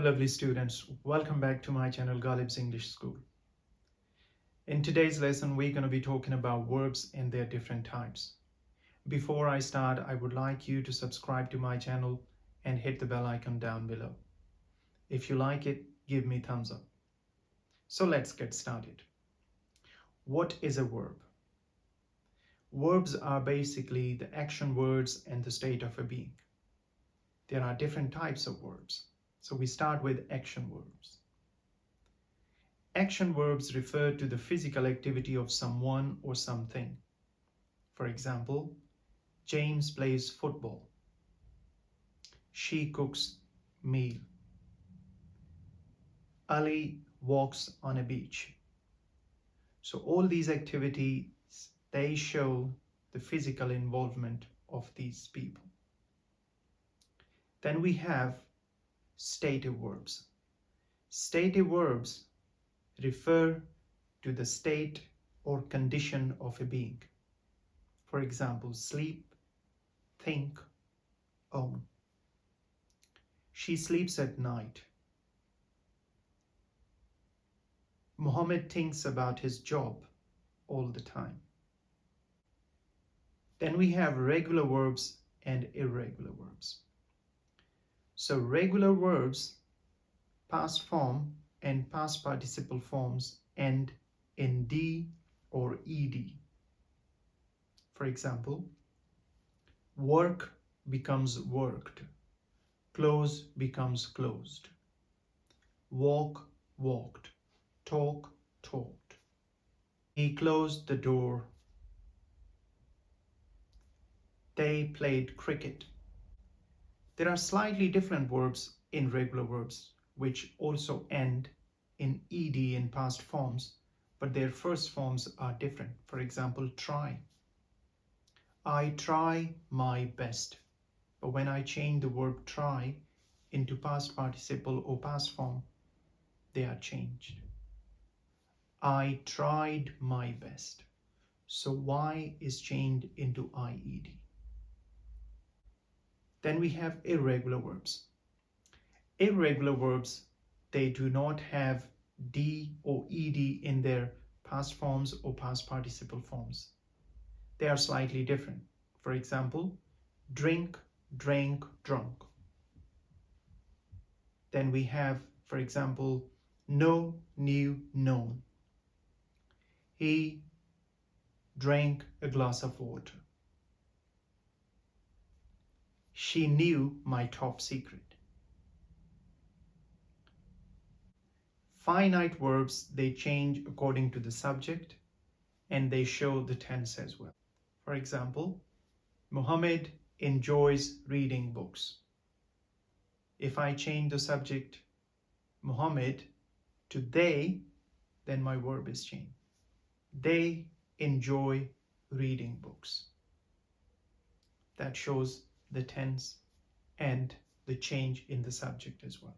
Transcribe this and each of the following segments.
lovely students. Welcome back to my channel Ghalib's English School. In today's lesson, we're going to be talking about verbs and their different types. Before I start, I would like you to subscribe to my channel and hit the bell icon down below. If you like it, give me thumbs up. So let's get started. What is a verb? Verbs are basically the action words and the state of a being. There are different types of verbs. So we start with action verbs. Action verbs refer to the physical activity of someone or something. For example, James plays football. She cooks meal. Ali walks on a beach. So all these activities, they show the physical involvement of these people. Then we have stative verbs. Stative verbs refer to the state or condition of a being. For example, sleep, think, own. She sleeps at night. Muhammad thinks about his job all the time. Then we have regular verbs and irregular verbs. So regular verbs, past form and past participle forms end in D or ED. For example, work becomes worked, close becomes closed, walk, walked, talk, talked. He closed the door. They played cricket. There are slightly different verbs in regular verbs which also end in ed in past forms, but their first forms are different. For example, try. I try my best. But when I change the verb try into past participle or past form, they are changed. I tried my best. So Y is changed into IED. Then we have irregular verbs. Irregular verbs, they do not have D or ED in their past forms or past participle forms. They are slightly different. For example, drink, drank, drunk. Then we have, for example, know, knew, known. He drank a glass of water. She knew my top secret. Finite verbs, they change according to the subject and they show the tense as well. For example, Muhammad enjoys reading books. If I change the subject Muhammad to they, then my verb is changed. They enjoy reading books. That shows the tense and the change in the subject as well.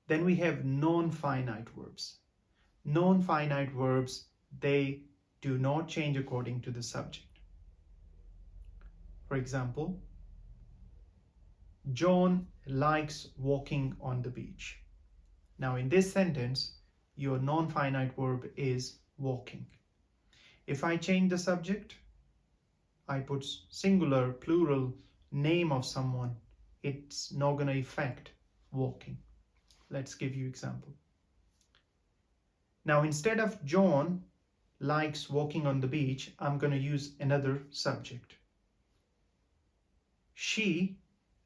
Then we have non-finite verbs. Non-finite verbs, they do not change according to the subject. For example, John likes walking on the beach. Now in this sentence, your non-finite verb is walking. If I change the subject, I put singular, plural, name of someone, it's not going to affect walking. Let's give you example. Now instead of John likes walking on the beach, I'm going to use another subject. She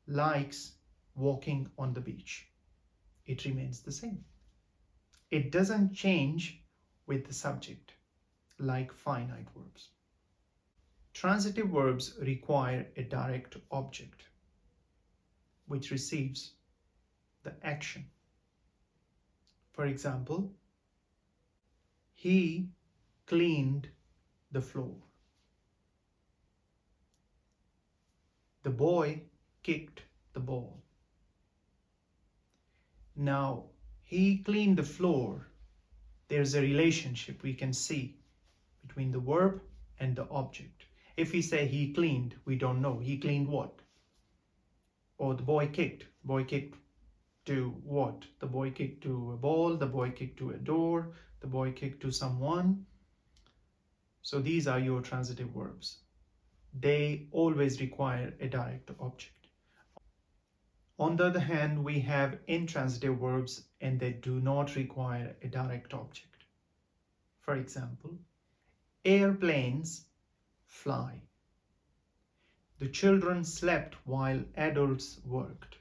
likes walking on the beach. It remains the same. It doesn't change with the subject like finite verbs. Transitive verbs require a direct object which receives the action. For example, he cleaned the floor. The boy kicked the ball. Now, he cleaned the floor. There's a relationship we can see between the verb and the object. If we say he cleaned, we don't know. He cleaned what? Or the boy kicked. Boy kicked to what? The boy kicked to a ball, the boy kicked to a door, the boy kicked to someone. So these are your transitive verbs. They always require a direct object. On the other hand, we have intransitive verbs and they do not require a direct object. For example, airplanes fly. The children slept while adults worked.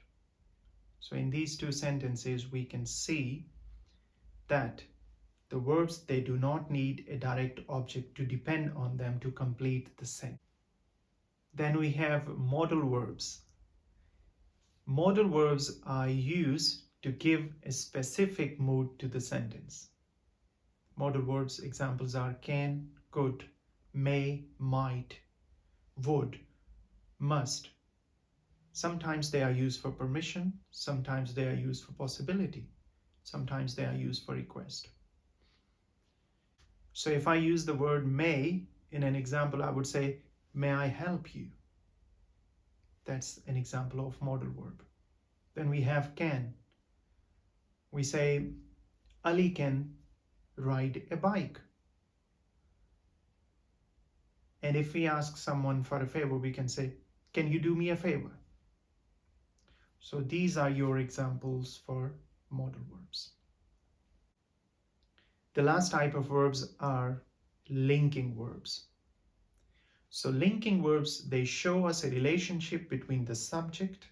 So in these two sentences, we can see that the verbs, they do not need a direct object to depend on them to complete the sentence. Then we have modal verbs. Modal verbs are used to give a specific mood to the sentence. Modal verbs examples are can, could, may, might, would, must. Sometimes they are used for permission, sometimes they are used for possibility, sometimes they are used for request. So if I use the word may in an example, I would say, may I help you? That's an example of modal verb. Then we have can. We say, Ali can ride a bike. And if we ask someone for a favor, we can say, can you do me a favor? So these are your examples for modal verbs. The last type of verbs are linking verbs. So linking verbs, they show us a relationship between the subject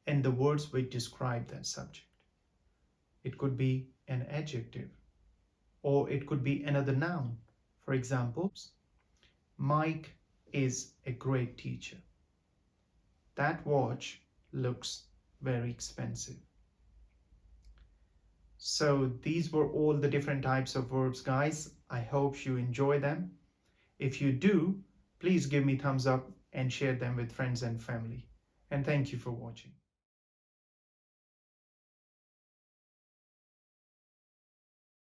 and the words which describe that subject. It could be an adjective or it could be another noun. For example, Mike is a great teacher. That watch looks very expensive. So these were all the different types of verbs, guys. I hope you enjoy them. If you do, please give me thumbs up and share them with friends and family. And thank you for watching.